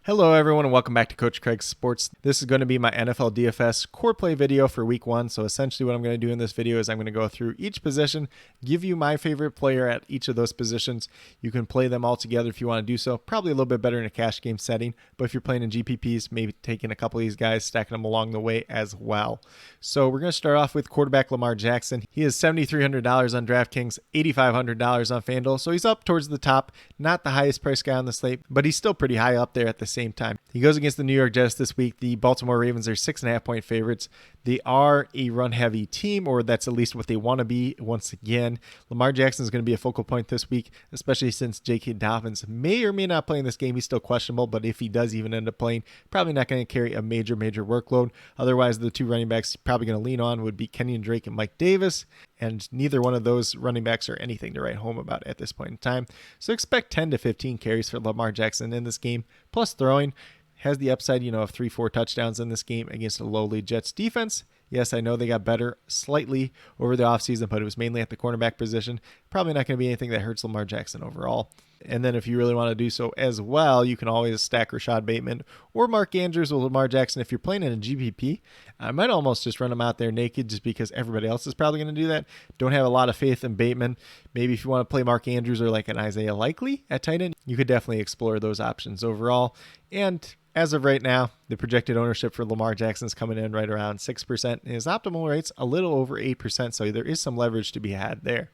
Hello everyone and welcome back to Coach Craig's Sports. This is going to be my NFL DFS core play video for week 1. So essentially what I'm going to do in this video is I'm going to go through each position, give you my favorite player at each of those positions. You can play them all together if you want to do so. Probably a little bit better in a cash game setting, but if you're playing in GPPs, maybe taking a couple of these guys, stacking them along the way as well. So we're going to start off with quarterback Lamar Jackson. He is $7,300 on DraftKings, $8,500 on FanDuel. So he's up towards the top, not the highest price guy on the slate, but he's still pretty high up there at the same time. He goes against the New York Jets this week. The Baltimore Ravens are 6.5 point favorites. They are a run heavy team, or that's at least what they want to be. Once again, Lamar Jackson is going to be a focal point this week, especially since J.K. Dobbins may or may not play in this game. He's still questionable, but if he does even end up playing, probably not going to carry a major workload. Otherwise, the two running backs probably going to lean on would be Kenyon Drake and Mike Davis, and neither one of those running backs are anything to write home about at this point in time. So expect 10 to 15 carries for Lamar Jackson in this game, plus throwing. Has the upside, of 3-4 touchdowns in this game against a lowly Jets defense. Yes, I know they got better slightly over the offseason, but it was mainly at the cornerback position. Probably not going to be anything that hurts Lamar Jackson overall. And then if you really want to do so as well, you can always stack Rashad Bateman or Mark Andrews with Lamar Jackson. If you're playing in a GPP, I might almost just run him out there naked just because everybody else is probably going to do that. Don't have a lot of faith in Bateman. Maybe if you want to play Mark Andrews or like an Isaiah Likely at tight end, you could definitely explore those options overall. And as of right now, the projected ownership for Lamar Jackson is coming in right around 6%. And his optimal rate's a little over 8%, so there is some leverage to be had there.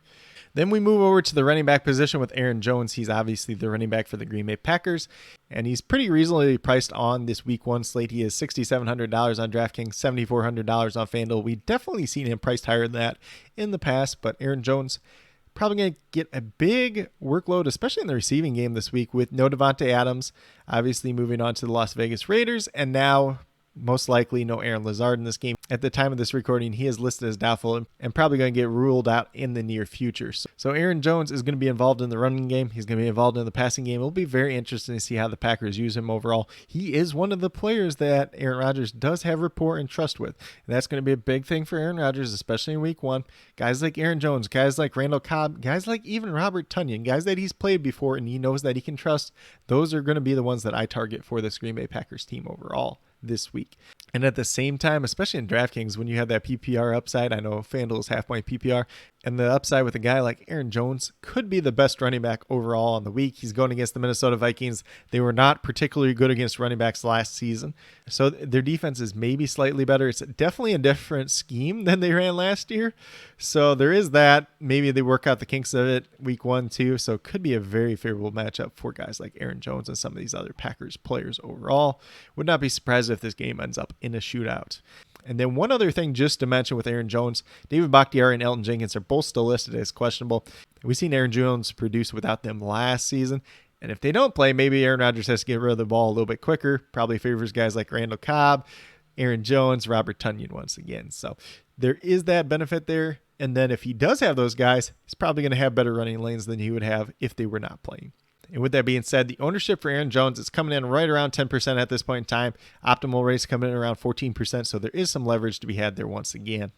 Then we move over to the running back position with Aaron Jones. He's obviously the running back for the Green Bay Packers, and he's pretty reasonably priced on this week 1 slate. He is $6,700 on DraftKings, $7,400 on FanDuel. We've definitely seen him priced higher than that in the past, but Aaron Jones probably going to get a big workload, especially in the receiving game this week with no Devontae Adams, obviously moving on to the Las Vegas Raiders, and now most likely no Aaron Lazard in this game. At the time of this recording, he is listed as doubtful and probably going to get ruled out in the near future. So Aaron Jones is going to be involved in the running game. He's going to be involved in the passing game. It'll be very interesting to see how the Packers use him overall. He is one of the players that Aaron Rodgers does have rapport and trust with. And that's going to be a big thing for Aaron Rodgers, especially in week 1. Guys like Aaron Jones, guys like Randall Cobb, guys like even Robert Tonyan, guys that he's played before and he knows that he can trust. Those are going to be the ones that I target for this Green Bay Packers team overall this week. And at the same time, especially in DraftKings, when you have that PPR upside, I know FanDuel is half-point PPR, and the upside with a guy like Aaron Jones could be the best running back overall on the week. He's going against the Minnesota Vikings. They were not particularly good against running backs last season, so their defense is maybe slightly better. It's definitely a different scheme than they ran last year, so there is that. Maybe they work out the kinks of it week 1 too, so it could be a very favorable matchup for guys like Aaron Jones and some of these other Packers players overall. Would not be surprised if this game ends up in a shootout. And then one other thing just to mention with Aaron Jones, David Bakhtiari and Elton Jenkins are both still listed as questionable. We've seen Aaron Jones produce without them last season. And if they don't play, maybe Aaron Rodgers has to get rid of the ball a little bit quicker. Probably favors guys like Randall Cobb, Aaron Jones, Robert Tonyan once again. So there is that benefit there. And then if he does have those guys, he's probably going to have better running lanes than he would have if they were not playing. And with that being said, the ownership for Aaron Jones is coming in right around 10% at this point in time. Optimal rates coming in around 14%, so there is some leverage to be had there once again.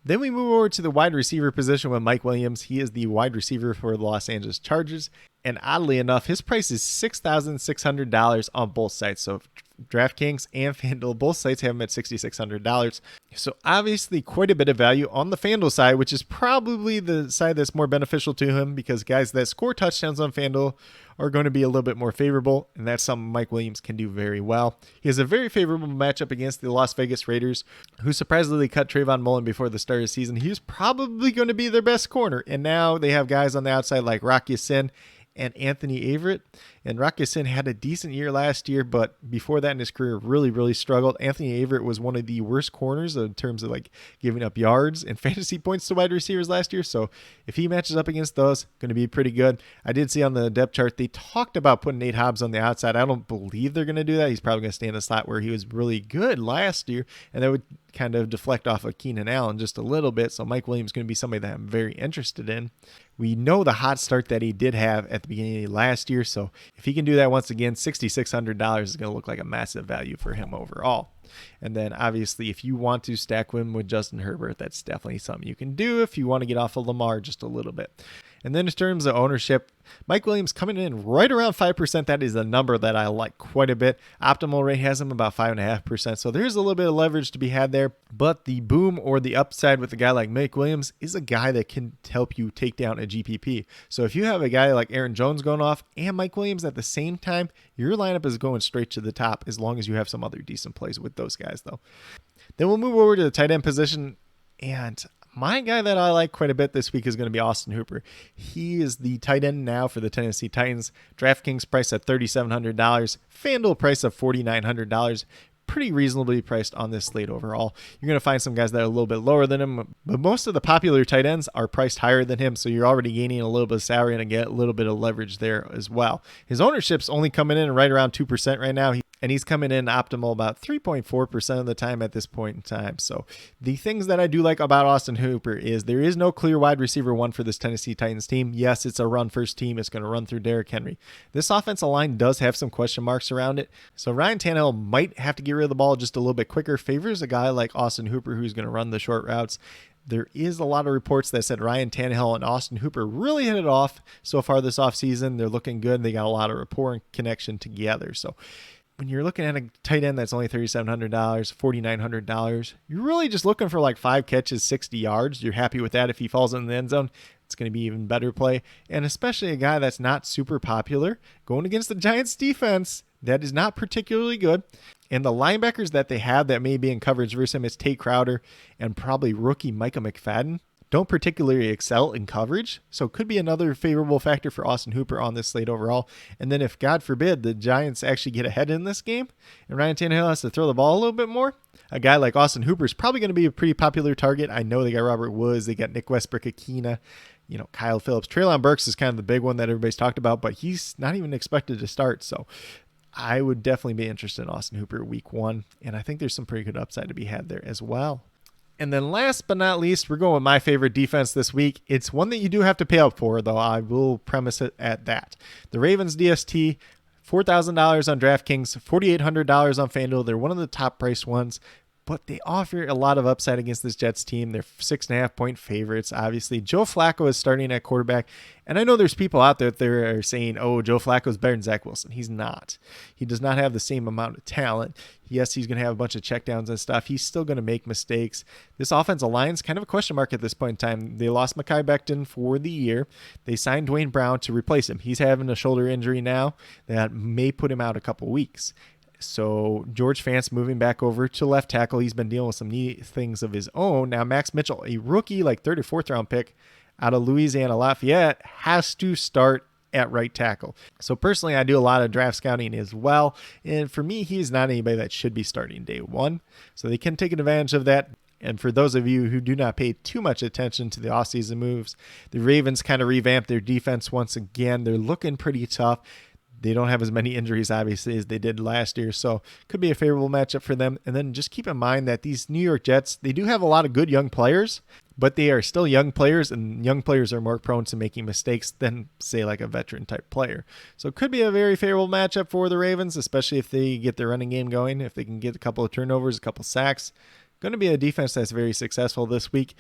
Then we move over to the wide receiver position with Mike Williams. He is the wide receiver for the Los Angeles Chargers. And oddly enough, his price is $6,600 on both sites. So DraftKings and FanDuel, both sites have him at $6,600. So obviously quite a bit of value on the FanDuel side, which is probably the side that's more beneficial to him because guys that score touchdowns on FanDuel are going to be a little bit more favorable, and that's something Mike Williams can do very well. He has a very favorable matchup against the Las Vegas Raiders, who surprisingly cut Trayvon Mullen before the start of the season. He was probably going to be their best corner, and now they have guys on the outside like Rock Ya-Sin and Anthony Averett. And Rock Ya-Sin had a decent year last year, but before that in his career really struggled. Anthony Averett was one of the worst corners in terms of like giving up yards and fantasy points to wide receivers last year. So if he matches up against those, going to be pretty good. I did see on the depth chart, they talked about putting Nate Hobbs on the outside. I don't believe they're going to do that. He's probably going to stay in the slot where he was really good last year, and that would kind of deflect off of Keenan Allen just a little bit. So Mike Williams is going to be somebody that I'm very interested in. We know the hot start that he did have at the beginning of last year. So if he can do that once again, $6,600 is going to look like a massive value for him overall. And then obviously if you want to stack him with Justin Herbert, that's definitely something you can do if you want to get off of Lamar just a little bit. And then in terms of ownership, Mike Williams coming in right around 5%. That is a number that I like quite a bit. Optimal rate has him about 5.5%. So there's a little bit of leverage to be had there. But the boom or the upside with a guy like Mike Williams is a guy that can help you take down a GPP. So if you have a guy like Aaron Jones going off and Mike Williams at the same time, your lineup is going straight to the top as long as you have some other decent plays with those guys, though. Then we'll move over to the tight end position. And my guy that I like quite a bit this week is going to be Austin Hooper. He is the tight end now for the Tennessee Titans. DraftKings price at $3,700. FanDuel price of $4,900. Pretty reasonably priced on this slate overall. You're going to find some guys that are a little bit lower than him, but most of the popular tight ends are priced higher than him, so you're already gaining a little bit of salary and get a little bit of leverage there as well. His ownership's only coming in right around 2% right now. And he's coming in optimal about 3.4% of the time at this point in time. So the things that I do like about Austin Hooper is there is no clear wide receiver one for this Tennessee Titans team. Yes, it's a run first team. It's going to run through Derrick Henry. This offensive line does have some question marks around it. So Ryan Tannehill might have to get rid of the ball just a little bit quicker. Favors a guy like Austin Hooper who's going to run the short routes. There is a lot of reports that said Ryan Tannehill and Austin Hooper really hit it off so far this offseason. They're looking good. They got a lot of rapport and connection together. So when you're looking at a tight end that's only $3,700, $4,900, you're really just looking for like 5 catches, 60 yards. You're happy with that. If he falls in the end zone, it's going to be even better play. And especially a guy that's not super popular going against the Giants defense that is not particularly good. And the linebackers that they have that may be in coverage versus him is Tate Crowder and probably rookie Micah McFadden. Don't particularly excel in coverage, so it could be another favorable factor for Austin Hooper on this slate overall. And then if, God forbid, the Giants actually get ahead in this game and Ryan Tannehill has to throw the ball a little bit more, a guy like Austin Hooper is probably going to be a pretty popular target. I know they got Robert Woods, they got Nick Westbrook-Akina, Kyle Phillips. Treylon Burks is kind of the big one that everybody's talked about, but he's not even expected to start, so I would definitely be interested in Austin Hooper week 1, and I think there's some pretty good upside to be had there as well. And then last but not least, we're going with my favorite defense this week. It's one that you do have to pay up for, though. I will premise it at that. The Ravens DST, $4,000 on DraftKings, $4,800 on FanDuel. They're one of the top priced ones, but they offer a lot of upside against this Jets team. They're 6.5-point favorites, obviously. Joe Flacco is starting at quarterback, and I know there's people out there that are saying, oh, Joe Flacco is better than Zach Wilson. He's not. He does not have the same amount of talent. Yes, he's going to have a bunch of checkdowns and stuff. He's still going to make mistakes. This offensive line is kind of a question mark at this point in time. They lost Mekhi Becton for the year. They signed Dwayne Brown to replace him. He's having a shoulder injury now that may put him out a couple weeks. So George Fant's moving back over to left tackle. He's been dealing with some neat things of his own. Now Max Mitchell, a rookie, like 3rd or 4th round pick out of Louisiana Lafayette, has to start at right tackle. So personally, I do a lot of draft scouting as well. And for me, he's not anybody that should be starting day 1. So they can take advantage of that. And for those of you who do not pay too much attention to the offseason moves, the Ravens kind of revamped their defense once again. They're looking pretty tough. They don't have as many injuries, obviously, as they did last year, so could be a favorable matchup for them. And then just keep in mind that these New York Jets, they do have a lot of good young players, but they are still young players, and young players are more prone to making mistakes than, say, like a veteran-type player. So it could be a very favorable matchup for the Ravens, especially if they get their running game going, if they can get a couple of turnovers, a couple sacks. Going to be a defense that's very successful this week.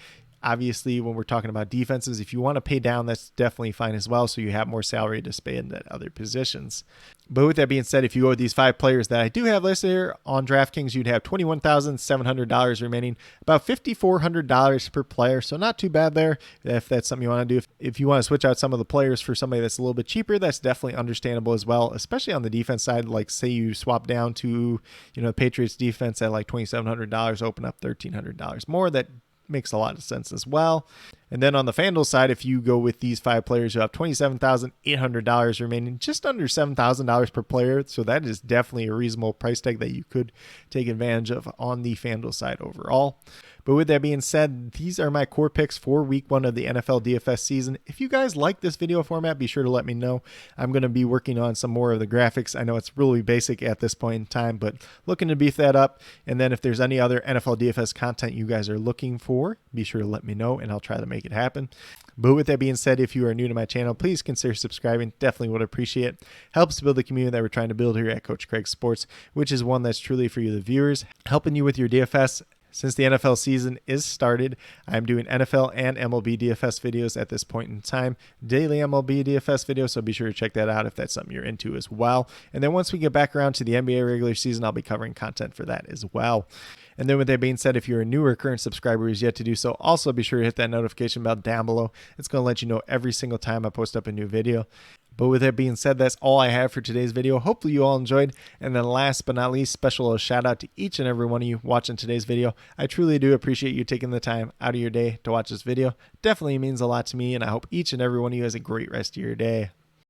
Obviously, when we're talking about defenses, if you want to pay down, that's definitely fine as well, so you have more salary to spend at other positions. But with that being said, if you go with these 5 players that I do have listed here on DraftKings, you'd have $21,700 remaining, about $5,400 per player, so not too bad there if that's something you want to do. If you want to switch out some of the players for somebody that's a little bit cheaper, that's definitely understandable as well, especially on the defense side. Like say you swap down to the Patriots defense at like $2,700, open up $1,300 more. That makes a lot of sense as well. And then on the FanDuel side, if you go with these 5 players, you have $27,800 remaining, just under $7,000 per player. So that is definitely a reasonable price tag that you could take advantage of on the FanDuel side overall. But with that being said, these are my core picks for week 1 of the NFL DFS season. If you guys like this video format, be sure to let me know. I'm going to be working on some more of the graphics. I know it's really basic at this point in time, but looking to beef that up. And then if there's any other NFL DFS content you guys are looking for, be sure to let me know and I'll try to make it happen. But with that being said, if you are new to my channel, please consider subscribing. Definitely would appreciate it. Helps build the community that we're trying to build here at Coach Craig Sports, which is one that's truly for you, the viewers, helping you with your DFS, Since the NFL season is started, I'm doing NFL and MLB DFS videos at this point in time, daily MLB DFS videos, so be sure to check that out if that's something you're into as well. And then once we get back around to the NBA regular season, I'll be covering content for that as well. And then with that being said, if you're a new or current subscriber who's yet to do so, also be sure to hit that notification bell down below. It's going to let you know every single time I post up a new video. But with that being said, that's all I have for today's video. Hopefully you all enjoyed. And then last but not least, special shout out to each and every one of you watching today's video. I truly do appreciate you taking the time out of your day to watch this video. Definitely means a lot to me, and I hope each and every one of you has a great rest of your day.